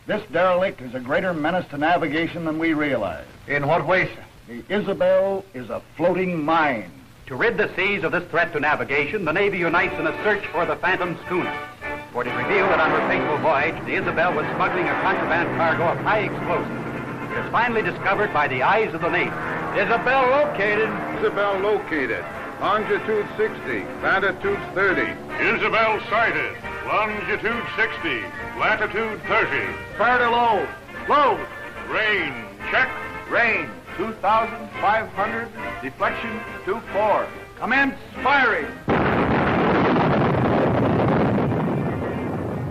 this derelict is a greater menace to navigation than we realize. In what way, sir? The Isabel is a floating mine. To rid the seas of this threat to navigation, the Navy unites in a search for the phantom schooner. For it is revealed that on her fateful voyage, the Isabel was smuggling a contraband cargo of high explosives. It is finally discovered by the eyes of the Navy. Isabel located. Isabel located. Longitude 60, latitude 30. Isabel sighted. Longitude 60, latitude 30. Fire to low. Low. Rain, check. Rain. 2,500, deflection 2-4. Commence firing.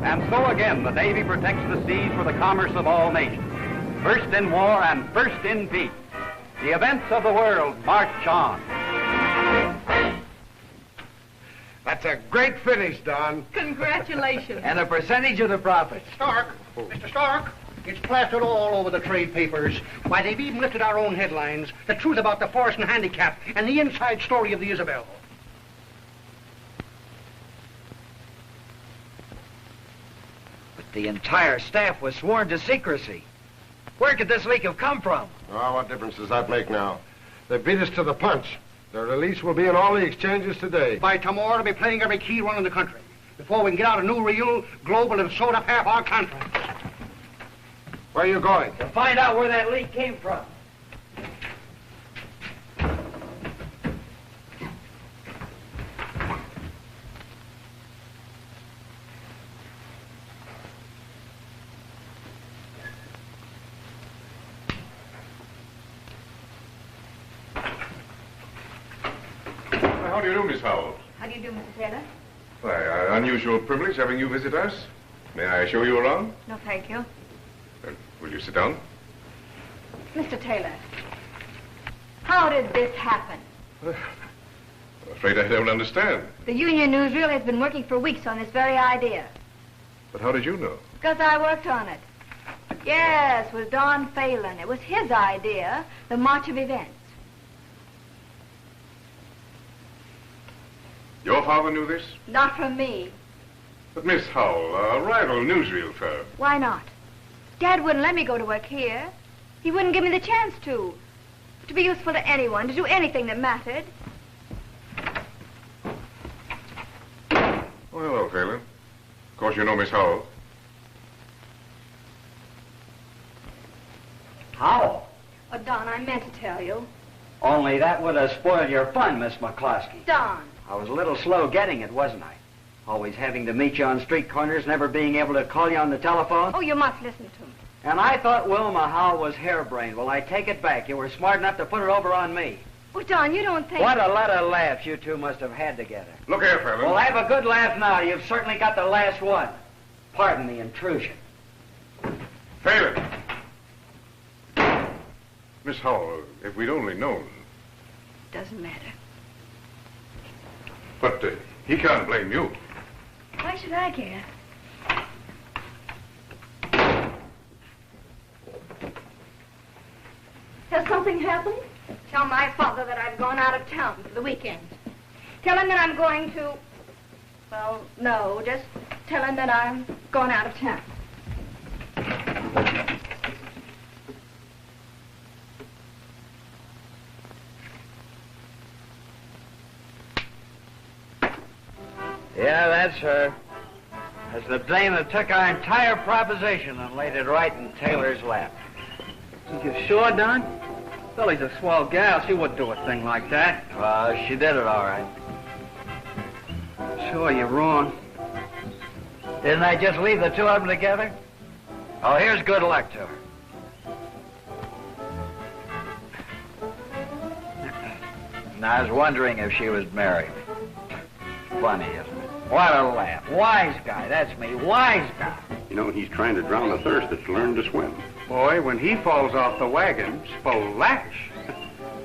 And so again, the Navy protects the seas for the commerce of all nations. First in war and first in peace. The events of the world march on. That's a great finish, Don. Congratulations. And a percentage of the profits. Stark, Mr. Stark, it's plastered all over the trade papers. Why, they've even lifted our own headlines. The truth about the force and handicap and the inside story of the Isabel. But the entire staff was sworn to secrecy. Where could this leak have come from? Oh, what difference does that make now? They beat us to the punch. Their release will be in all the exchanges today. By tomorrow, they'll be playing every key run in the country. Before we can get out a Newsreel, Globe will have sold up half our contracts. Where are you going? To find out where that leak came from. How do you do, Miss Howell? How do you do, Mr. Taylor? Why, unusual privilege having you visit us. May I show you around? No, thank you. Will you sit down? Mr. Taylor, how did this happen? I'm afraid I don't understand. The Union Newsreel has been working for weeks on this very idea. But how did you know? Because I worked on it. Yes, with Don Phelan. It was his idea, the march of events. Your father knew this? Not from me. But Miss Howell, a rival newsreel firm. Why not? Dad wouldn't let me go to work here. He wouldn't give me the chance to be useful to anyone, to do anything that mattered. Oh, hello, Phelan. Of course, you know Miss Howell. Howell? Oh, Don, I meant to tell you. Only that would have spoiled your fun, Miss McCloskey. Don. I was a little slow getting it, wasn't I? Always having to meet you on street corners, never being able to call you on the telephone. Oh, you must listen to me. And I thought Wilma Howell was harebrained. Well, I take it back. You were smart enough to put it over on me. Oh, Don, you don't think... What a lot of laughs you two must have had together. Look here, Phelan. Well, have a good laugh now. You've certainly got the last one. Pardon the intrusion. Phelan! Miss Howell, if we'd only known. Doesn't matter. But he can't blame you. Why should I care? Has something happened? Tell my father that I've gone out of town for the weekend. Tell him that I'm going to... Well, no, just tell him that I'm going out of town. Yeah, that's her. That's the dame that took our entire proposition and laid it right in Taylor's lap. You sure, Don? Billy's a swell gal. She wouldn't do a thing like that. She did it all right. Sure, you're wrong. Didn't I just leave the two of them together? Oh, here's good luck to her. And I was wondering if she was married. Funny, isn't it? What a laugh. Wise guy, that's me. Wise guy. You know, he's trying to drown the thirst that's learned to swim. Boy, when he falls off the wagon, splash.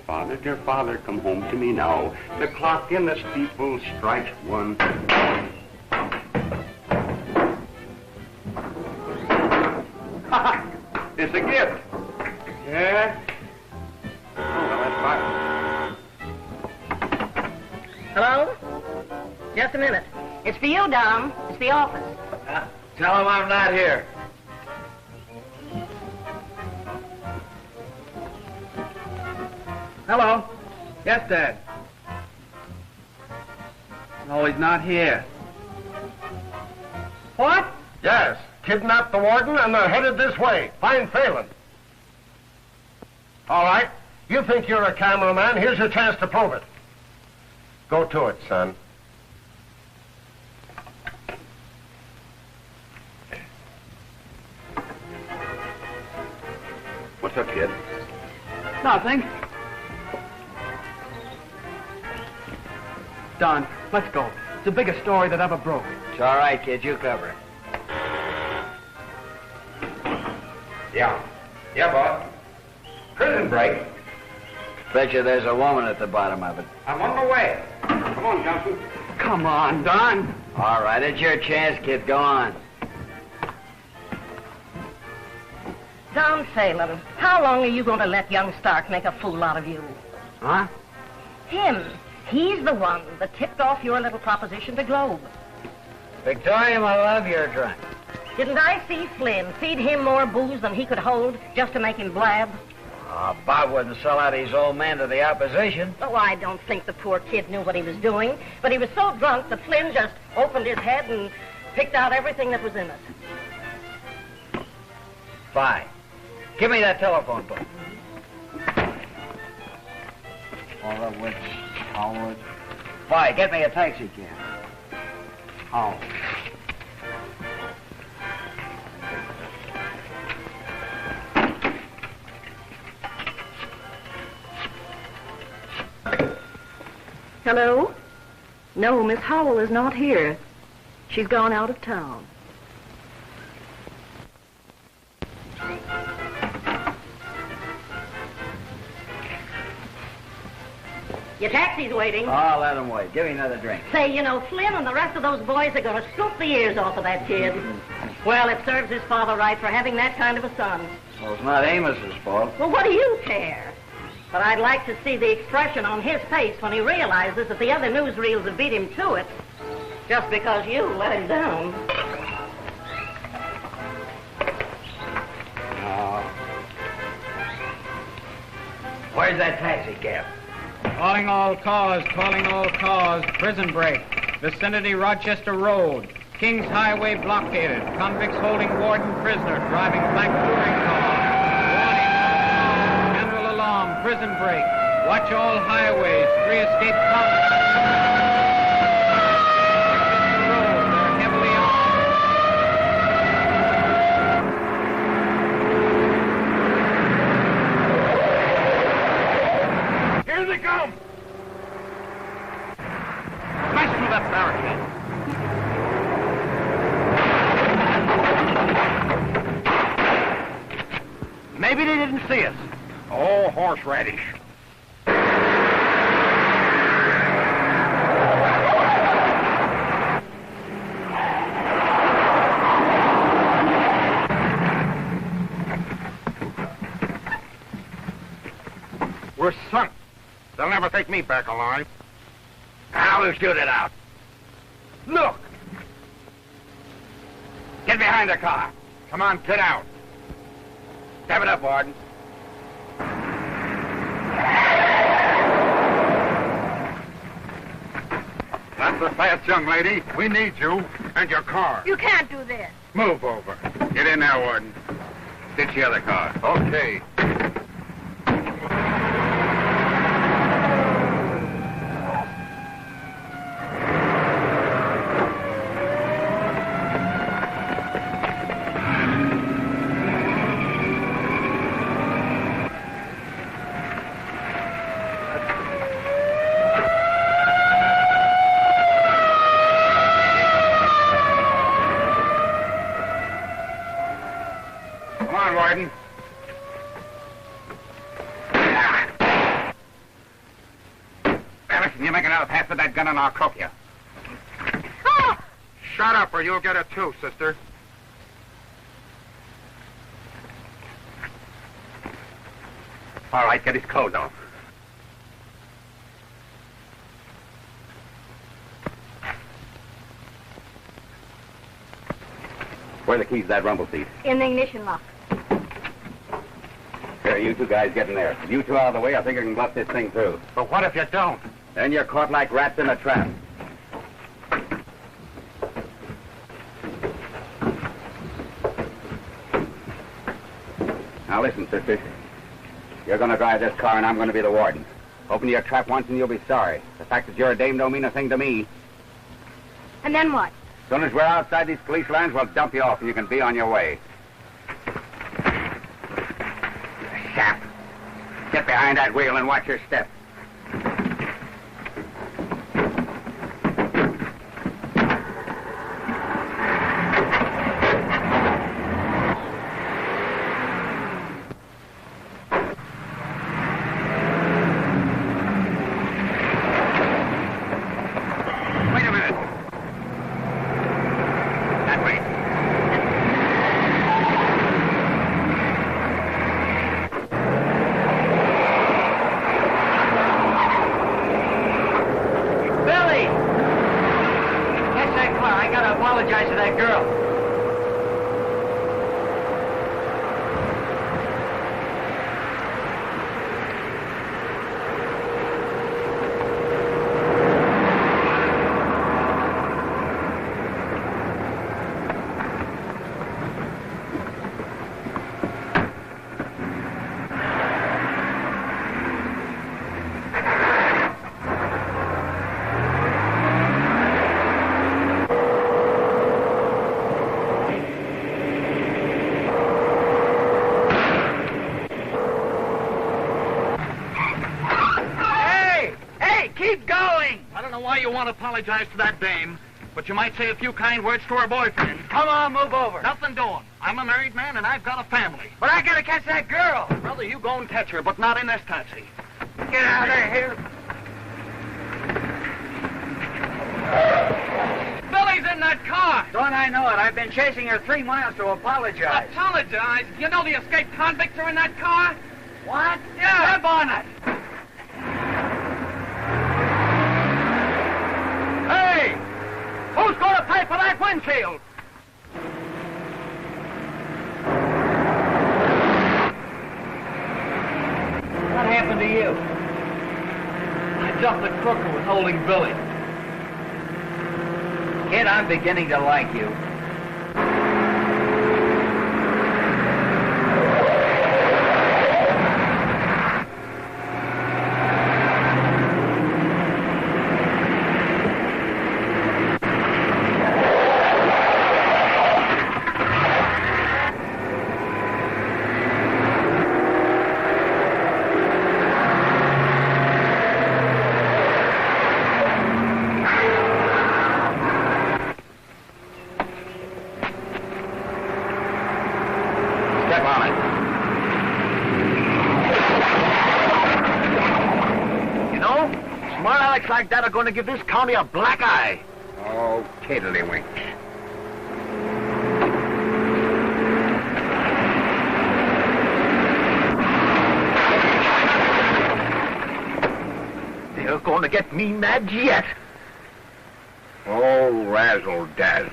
Father, dear father, come home to me now. The clock in the steeple strikes 1. It's a gift. Yeah? Oh, well, that's fine. Hello? Just a minute. It's for you, Dom. It's the office. Tell him I'm not here. Hello? Yes, Dad. No, he's not here. What? Yes. Kidnapped the warden and they're headed this way. Find Phelan. All right. You think you're a cameraman. Here's your chance to prove it. Go to it, son. What's up, kid? Nothing. Don, let's go. It's the biggest story that ever broke. It's all right, kid. You cover it. Yeah. Yeah, boss. Prison break. Bet you there's a woman at the bottom of it. I'm on my way. Come on, Johnson. Come on, Don. All right, it's your chance, kid. Go on. Don Phelan, how long are you going to let young Stark make a fool out of you? Huh? Him. He's the one that tipped off your little proposition to Globe. Victoria, my love, you're drunk. Didn't I see Flynn feed him more booze than he could hold just to make him blab? Oh, Bob wouldn't sell out his old man to the opposition. Oh, I don't think the poor kid knew what he was doing, but he was so drunk that Flynn just opened his head and picked out everything that was in it. Fine. Give me that telephone book. All of which, Howard. Fine, get me a taxi cab. Home. Hello? No, Miss Howell is not here. She's gone out of town. Your taxi's waiting. Oh, let him wait. Give me another drink. Say, you know, Flynn and the rest of those boys are going to scoop the ears off of that kid. Well, it serves his father right for having that kind of a son. Well, it's not Amos's fault. Well, what do you care? But I'd like to see the expression on his face when he realizes that the other newsreels have beat him to it just because you let him down. Where's that taxi cab? Calling all cars, prison break. Vicinity Rochester Road. Kings Highway blockaded. Convicts holding warden prisoner, driving black touring car. Warning, general alarm, prison break. Watch all highways, 3 escaped convicts. Road, they're heavily armed. Here they come! Smash through that barricade. Maybe they didn't see us. Oh, horseradish. We're sunk. They'll never take me back alive. Now we'll shoot it out. Look! Get behind the car. Come on, get out. Step it up, Warden. That's the fast, young lady. We need you and your car. You can't do this. Move over. Get in there, Warden. Ditch the other car. Okay. Warden. Listen, you make another pass with that gun and I'll croak you. Ah! Shut up or you'll get it too, sister. All right, get his clothes off. Where are the keys to that rumble seat? In the ignition lock. Here, you two guys get in there. You two out of the way, I think I can bluff this thing through. But what if you don't? Then you're caught like rats in a trap. Now listen, sister. You're going to drive this car and I'm going to be the warden. Open your trap once and you'll be sorry. The fact that you're a dame don't mean a thing to me. And then what? As soon as we're outside these police lines, we'll dump you off and you can be on your way. Sap. Get Get behind that wheel and watch your step. Apologize to that dame, but you might say a few kind words to her boyfriend. Come on, move over. Nothing doing. I'm a married man and I've got a family. But I gotta catch that girl. Brother, you go and catch her, but not in this taxi. Get out of here. Billy's in that car. Don't I know it? I've been chasing her 3 miles to apologize. Apologize? You know the escaped convicts are in that car? What? Yeah. Step on it. Hey! Who's going to pay for that windshield? What happened to you? I jumped the crook who was holding Billy. Kid, I'm beginning to like you. Like that are going to give this county a black eye. Oh, tiddlywinks. They're going to get me mad yet. Oh, razzle-dazzle.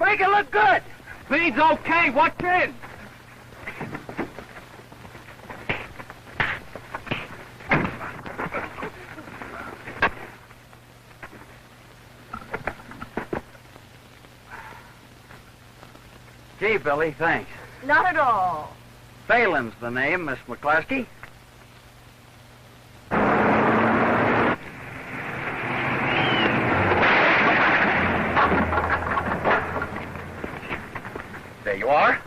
Make it look good. Speed's okay. What's in? Gee, Billy, thanks. Not at all. Phelan's the name, Miss McCluskey. There you are.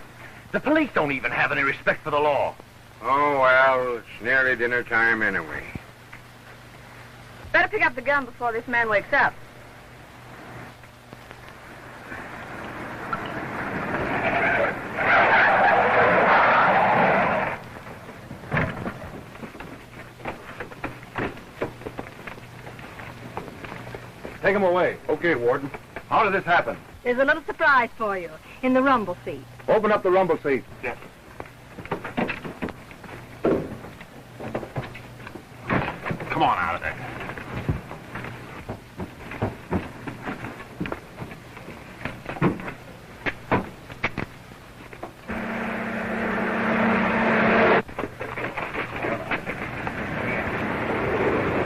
The police don't even have any respect for the law. Oh, well, it's nearly dinner time anyway. Better pick up the gun before this man wakes up. Take him away. Okay, Warden. How did this happen? There's a little surprise for you in the rumble seat. Open up the rumble seat. Yes. Come on out of there.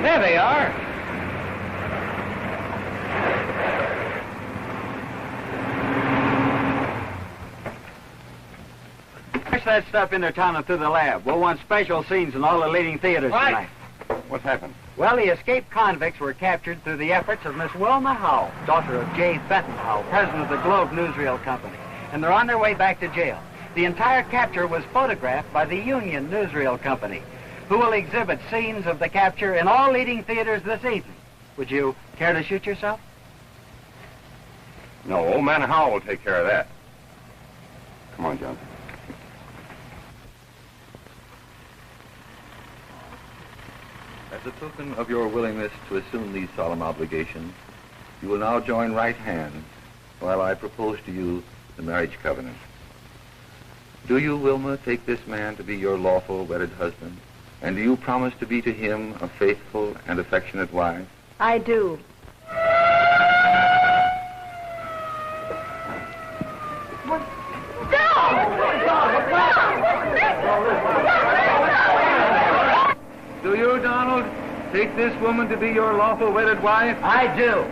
There they are. Push that stuff into town and through the lab. We'll want special scenes in all the leading theaters tonight. What's happened? Well, the escaped convicts were captured through the efforts of Miss Wilma Howell, daughter of J. Fenton Howell, president of the Globe Newsreel Company. And they're on their way back to jail. The entire capture was photographed by the Union Newsreel Company, who will exhibit scenes of the capture in all leading theaters this evening. Would you care to shoot yourself? No, old man Howell will take care of that. Come on, John. As a token of your willingness to assume these solemn obligations, you will now join right hands while I propose to you the marriage covenant. Do you, Wilma, take this man to be your lawful wedded husband? And do you promise to be to him a faithful and affectionate wife? I do. Do you, Donald, take this woman to be your lawful wedded wife? I do.